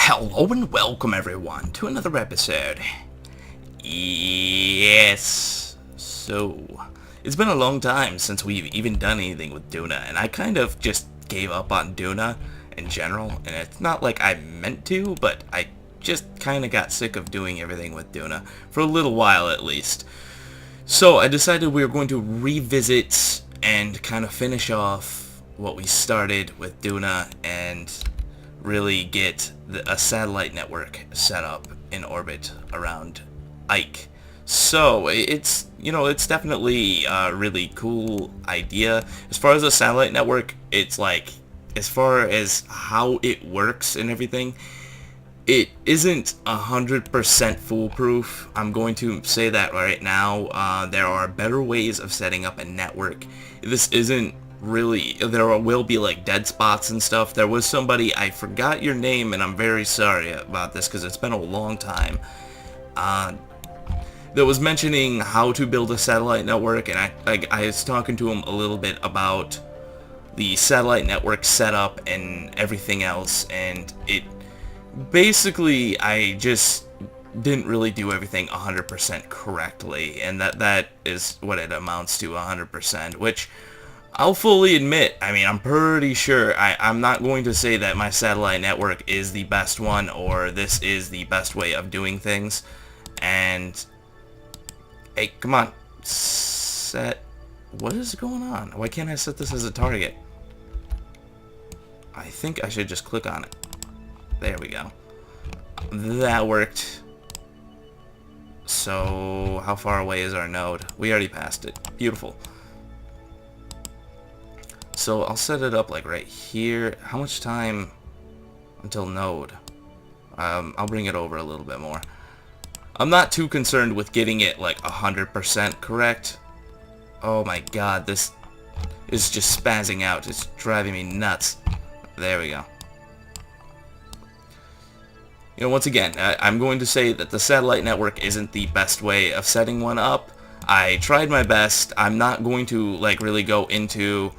Hello and welcome everyone to another episode. Yes, so it's been a long time since we've even done anything with Duna, and I kind of just gave up on Duna in general, and it's not like I meant to, but I just kind of got sick of doing everything with Duna, for a little while at least. So I decided we were going to revisit and kind of finish off what we started with Duna and really get a satellite network set up in orbit around Ike. So it's definitely a really cool idea. As far as a satellite network, it's like, as far as how it works and everything, it isn't 100% foolproof. I'm going to say that right now. There are better ways of setting up a network. This isn't really, there will be like dead spots and stuff. There was somebody, I forgot your name, and I'm very sorry about this because it's been a long time, that was mentioning how to build a satellite network, and I was talking to him a little bit about the satellite network setup and everything else, and it basically, I just didn't really do everything 100% correctly, and that is what it amounts to, 100%, which I'll fully admit. I mean, I'm pretty sure, I'm not going to say that my satellite network is the best one or this is the best way of doing things. And, hey, come on, set, what is going on? Why can't I set this as a target? I think I should just click on it. There we go. That worked. So, how far away is our node? We already passed it. Beautiful. So I'll set it up like right here. How much time until node? I'll bring it over a little bit more. I'm not too concerned with getting it like 100% correct. Oh my god, this is just spazzing out. It's driving me nuts. There we go. You know, once again, I'm going to say that the satellite network isn't the best way of setting one up. I tried my best. I'm not going to like really go into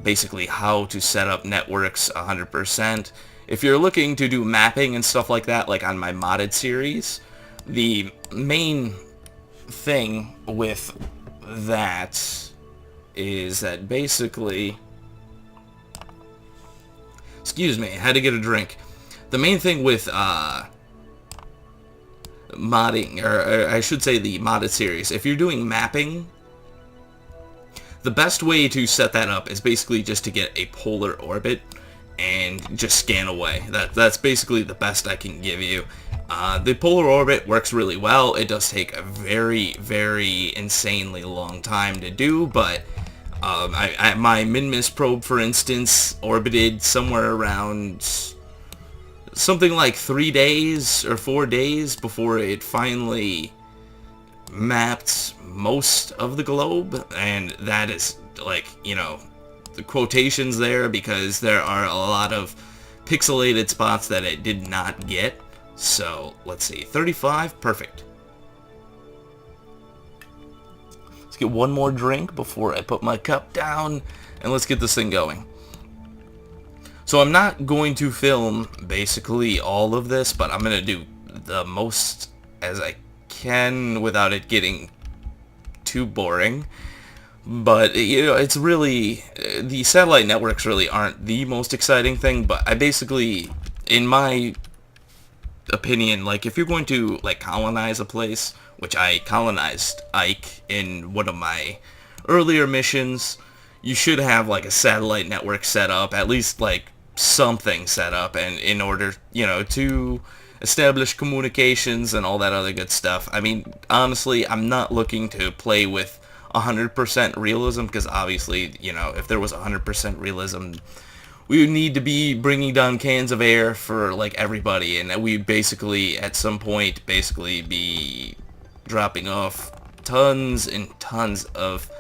basically how to set up networks 100%. If you're looking to do mapping and stuff like that, like on my modded series, the main thing with that is that basically, excuse me, I had to get a drink. The main thing with modding, or I should say the modded series, if you're doing mapping, the best way to set that up is basically just to get a polar orbit and just scan away. That's basically the best I can give you. The polar orbit works really well. It does take a very, very insanely long time to do, but my Minmus probe, for instance, orbited somewhere around something like 3 days or 4 days before it finally mapped most of the globe, and that is like, you know, the quotations there because there are a lot of pixelated spots that it did not get. So let's see, 35, perfect. Let's get one more drink before I put my cup down, and let's get this thing going. So I'm not going to film basically all of this, but I'm going to do the most as I can without it getting too boring. But, you know, it's really, the satellite networks really aren't the most exciting thing, but I basically, in my opinion, like, if you're going to, like, colonize a place, which I colonized Ike in one of my earlier missions, you should have, like, a satellite network set up, at least, like, something set up, and in order, you know, to establish communications and all that other good stuff. I mean, honestly, I'm not looking to play with 100% realism, because obviously, you know, if there was 100% realism, we would need to be bringing down cans of air for, like, everybody, and we basically, at some point, basically be dropping off tons and tons of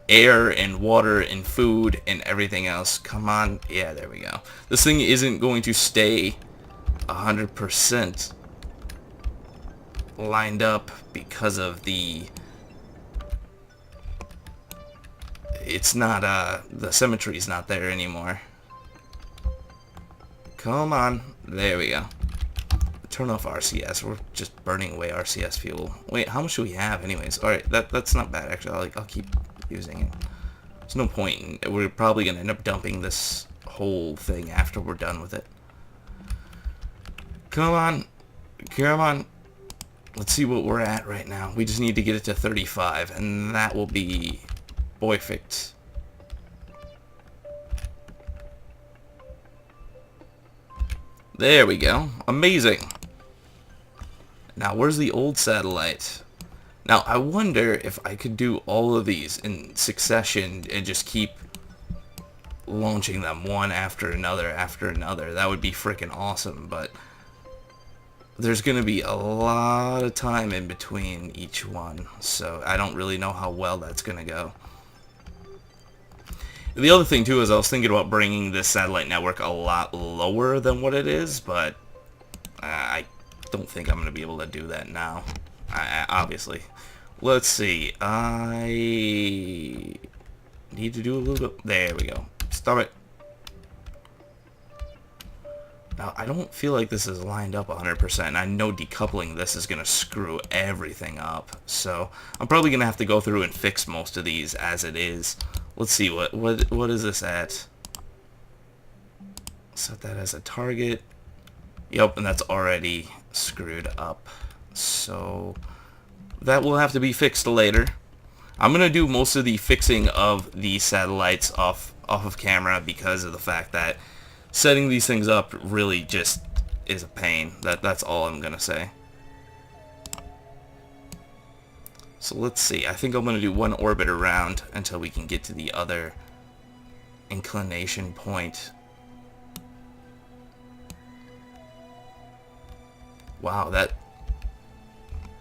air and water and food and everything else. Come on. Yeah, there we go. This thing isn't going to stay 100% lined up because of the, it's not, the symmetry's not there anymore. Come on. There we go. turn off RCS. We're just burning away RCS fuel. Wait, how much do we have anyways? Alright, that's not bad actually. I'll keep using it. There's no point. We're probably going to end up dumping this whole thing after we're done with it. Come on. Come on. Let's see what we're at right now. We just need to get it to 35, and that will be perfect. There we go. Amazing. Now, where's the old satellite? Now, I wonder if I could do all of these in succession and just keep launching them one after another after another. That would be freaking awesome, but there's going to be a lot of time in between each one, so I don't really know how well that's going to go. The other thing, too, is I was thinking about bringing this satellite network a lot lower than what it is, but I don't think I'm going to be able to do that now, obviously. Let's see. I need to do a little bit. There we go. Stop it. Now, I don't feel like this is lined up 100%. I know decoupling this is going to screw everything up. So, I'm probably going to have to go through and fix most of these as it is. Let's see, what is this at? Set that as a target. Yep, and that's already screwed up. So, that will have to be fixed later. I'm going to do most of the fixing of the satellites off of camera because of the fact that setting these things up really just is a pain. That's all I'm going to say. So let's see. I think I'm going to do one orbit around until we can get to the other inclination point. Wow,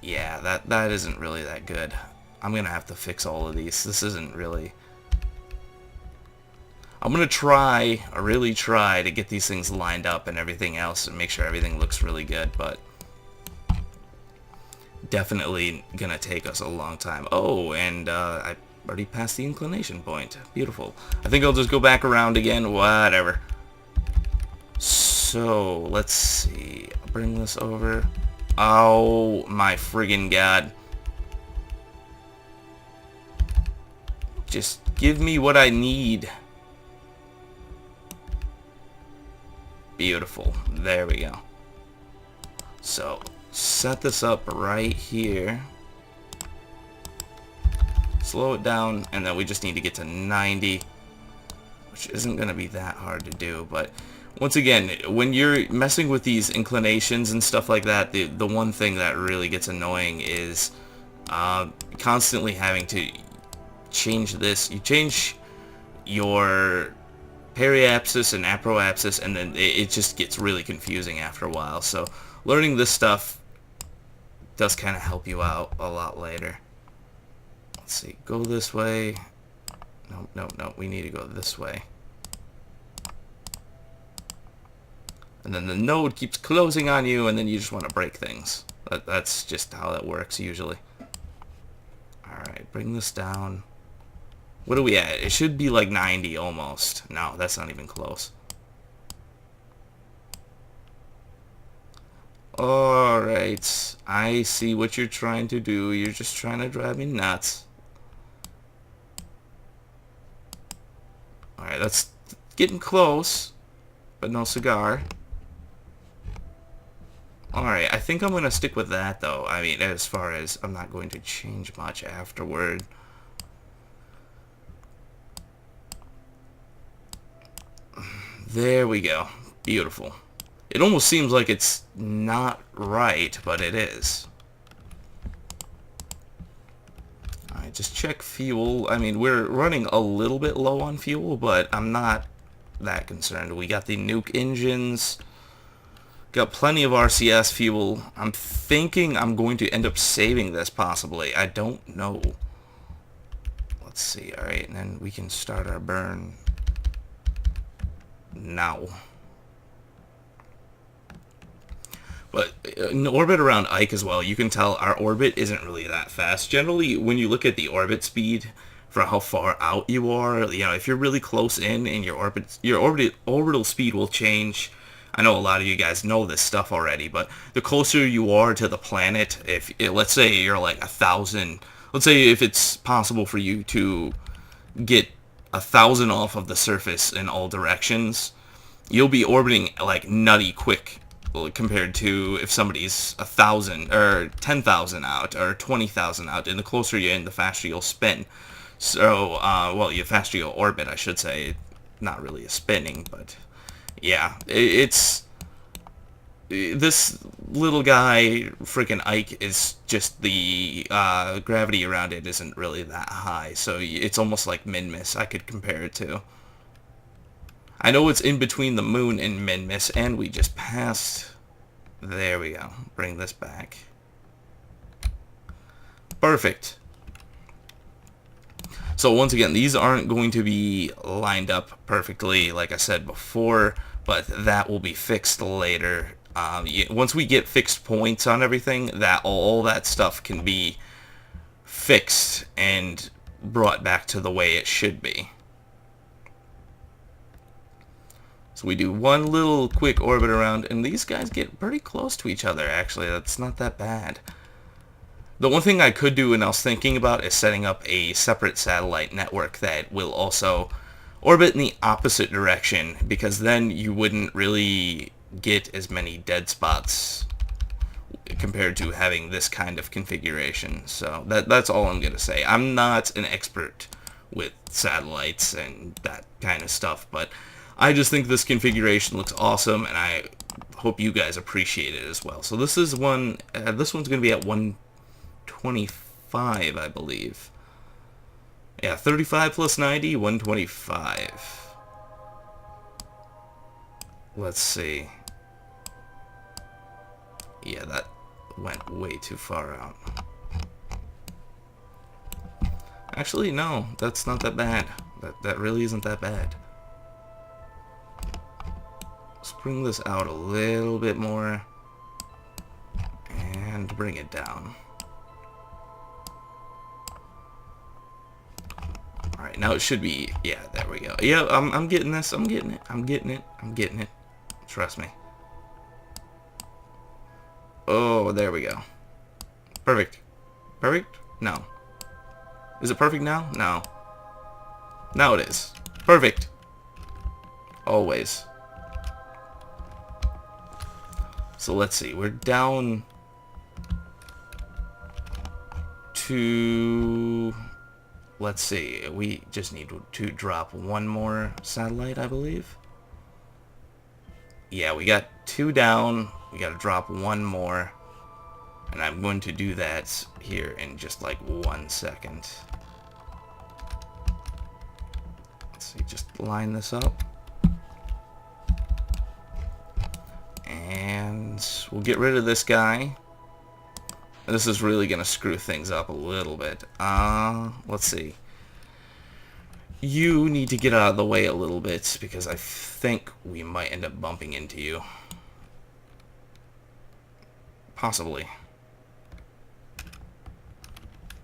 yeah, that isn't really that good. I'm going to have to fix all of these. This isn't really... I'm going to try, really try to get these things lined up and everything else and make sure everything looks really good, but definitely going to take us a long time. Oh, and I already passed the inclination point. Beautiful. I think I'll just go back around again, whatever. So, let's see. I'll bring this over. Oh, my friggin' god. Just give me what I need. Beautiful. There we go. So, set this up right here. Slow it down, and then we just need to get to 90, which isn't going to be that hard to do, but once again, when you're messing with these inclinations and stuff like that, the one thing that really gets annoying is constantly having to change this. You change your periapsis and aproapsis, and then it just gets really confusing after a while. So learning this stuff does kind of help you out a lot later. Let's see, go this way. No, we need to go this way. And then the node keeps closing on you, and then you just want to break things. That's just how that works usually. Alright, bring this down. What are we at? It should be like 90 almost. No, that's not even close. Alright, I see what you're trying to do. You're just trying to drive me nuts. Alright, that's getting close, but no cigar. Alright, I think I'm going to stick with that though. I mean, as far as I'm not going to change much afterward. There we go. Beautiful. It almost seems like it's not right, but it is. Alright, just check fuel. I mean, we're running a little bit low on fuel, but I'm not that concerned. We got the nuke engines. Got plenty of RCS fuel. I'm thinking I'm going to end up saving this, possibly. I don't know. Let's see. Alright, and then we can start our burn now. But in orbit around Ike as well, you can tell our orbit isn't really that fast. Generally, when you look at the orbit speed for how far out you are, you know, if you're really close in and your orbital speed will change I know a lot of you guys know this stuff already, but the closer you are to the planet, if let's say you're like 1,000, let's say if it's possible for you to get 1,000 off of the surface in all directions, you'll be orbiting like nutty quick compared to if somebody's 1,000 or 10,000 out or 20,000 out. And the closer you're in, the faster you'll spin. So, well, the faster you'll orbit, I should say. Not really a spinning, but yeah, it's this little guy, freaking Ike, is just the gravity around it isn't really that high, so it's almost like Minmus I could compare it to. I know it's in between the moon and Minmus, and we just passed. There we go. Bring this back. Perfect. So once again, these aren't going to be lined up perfectly, like I said before, but that will be fixed later. Once we get fixed points on everything, that all that stuff can be fixed and brought back to the way it should be. So we do one little quick orbit around, and these guys get pretty close to each other, actually. That's not that bad. The one thing I could do, and I was thinking about, is setting up a separate satellite network that will also orbit in the opposite direction, because then you wouldn't really get as many dead spots compared to having this kind of configuration. So that's all I'm going to say. I'm not an expert with satellites and that kind of stuff, but I just think this configuration looks awesome, and I hope you guys appreciate it as well. So this is one. This one's going to be at 125, I believe. Yeah, 35 plus 90, 125. Let's see. Yeah, that went way too far out. Actually, no, that's not that bad. That really isn't that bad. Let's bring this out a little bit more and bring it down. Alright, now it should be, yeah, there we go. Yeah, I'm getting this, I'm getting it, I'm getting it, I'm getting it. Trust me. Oh, there we go. Perfect. Perfect? No. Is it perfect now? No. Now it is. Perfect. Always. So let's see, we're down to, let's see, we just need to drop one more satellite, I believe. Yeah, we got 2 down, we gotta drop one more, and I'm going to do that here in just like 1 second. Let's see, just line this up. And we'll get rid of this guy. This is really going to screw things up a little bit. Let's see. You need to get out of the way a little bit, because I think we might end up bumping into you. Possibly.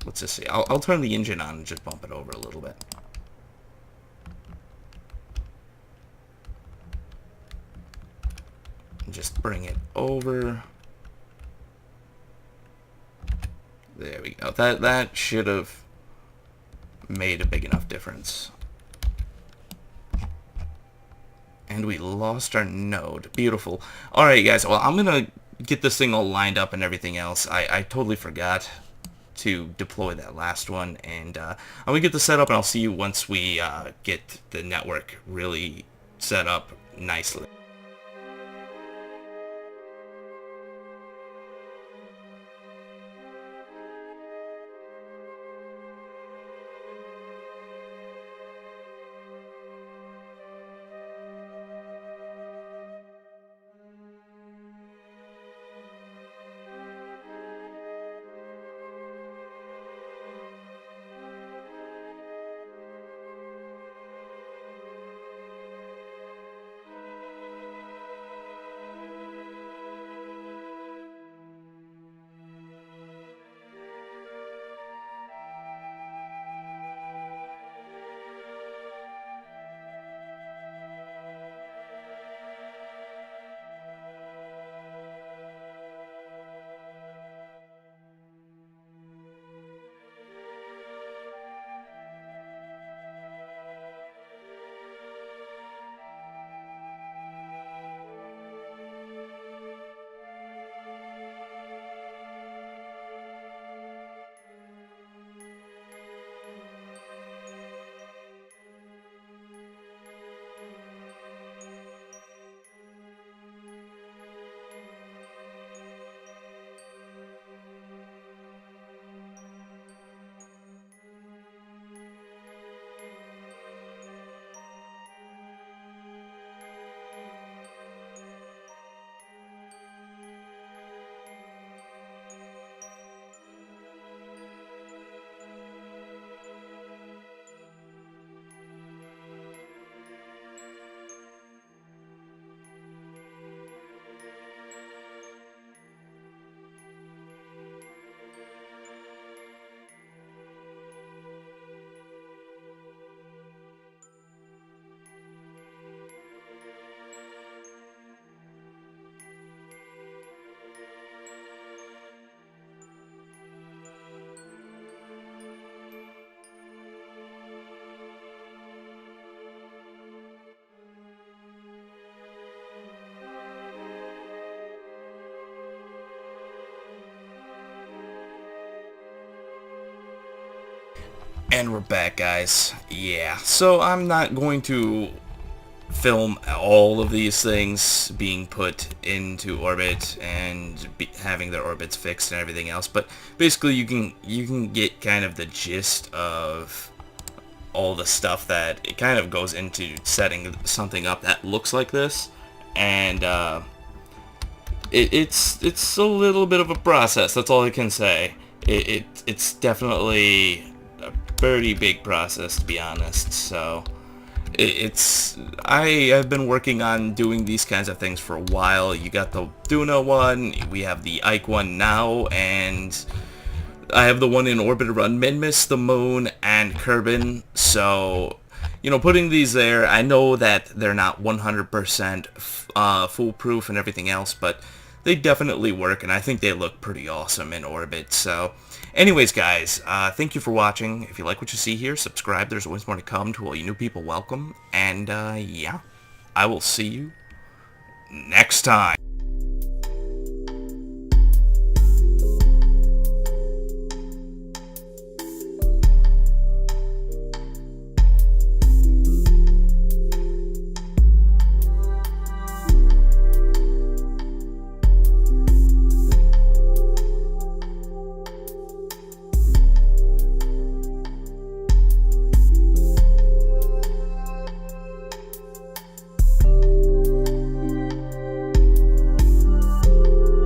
Let's just see. I'll turn the engine on and just bump it over a little bit. Just bring it over. There we go. That should have made a big enough difference. And we lost our node. Beautiful. Alright guys, well I'm gonna get this thing all lined up and everything else. I totally forgot to deploy that last one, and I'm gonna get this set up, and I'll see you once we get the network really set up nicely. And we're back, guys. Yeah, so I'm not going to film all of these things being put into orbit and having their orbits fixed and everything else, but basically you can get kind of the gist of all the stuff that it kind of goes into setting something up that looks like this. And it's a little bit of a process. That's all I can say. It's definitely a pretty big process, to be honest. So I have been working on doing these kinds of things for a while. You got the Duna one, we have the Ike one now, and I have the one in orbit around Minmus, the moon, and Kerbin. So, you know, putting these there, I know that they're not 100% foolproof and everything else, but they definitely work, and I think they look pretty awesome in orbit. So, anyways, guys, thank you for watching. If you like what you see here, subscribe. There's always more to come. To all you new people, welcome. And, yeah, I will see you next time.